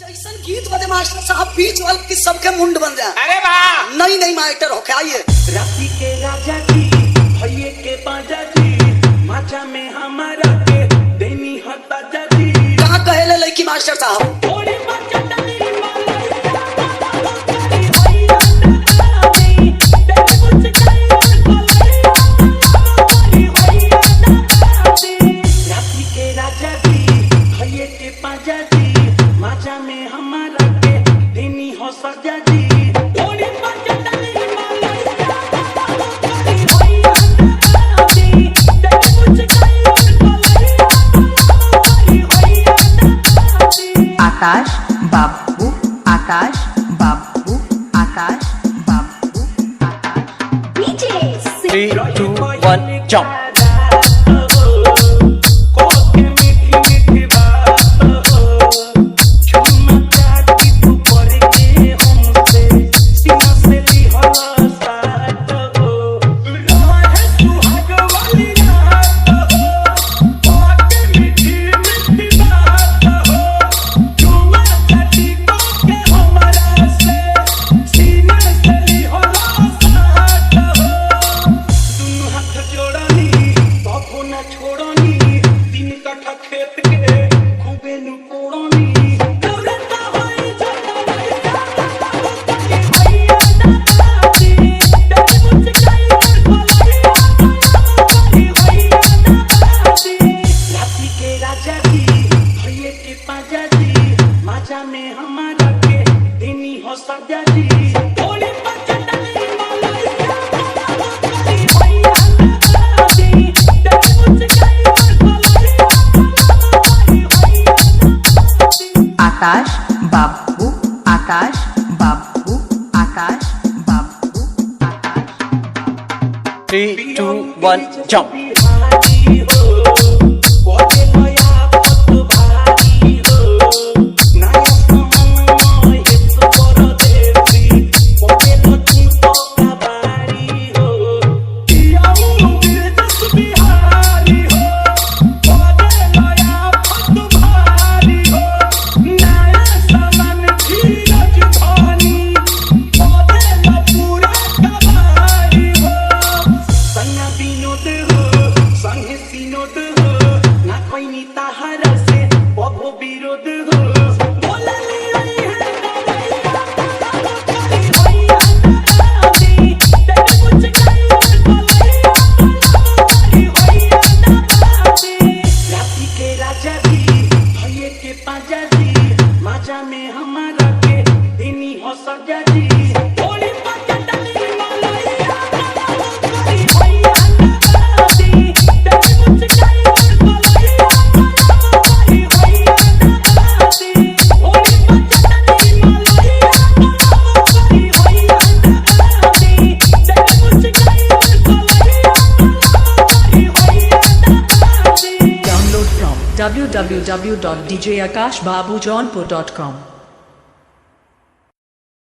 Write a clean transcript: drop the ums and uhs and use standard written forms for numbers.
जैसन गीत बजे मास्टर साहब बीच वाल की सबके मुंड बन जाए। अरे वाह नहीं नहीं मास्टर होके आइए। राती के राजा जी भैये के बाजा जी माचा में हमारा के देनी हता जी। कहाँ कहेले लड़की मास्टर साहब थोड़ी राती के राजा जी भैये के बाजा जी माचा में हमारा के देनी हो सजा जी। आकाश बाबू आकाश बाबू आकाश बाबू आकाश डीजे 3 2 1 जंप में हमारा के देनी हो सजा जी। आकाश बाबू आकाश बाबू आकाश बाबू आकाश 3 2 1 जंप में हमारा के देनी हो सजा जी। Download from www.djakashbabujaunpur.com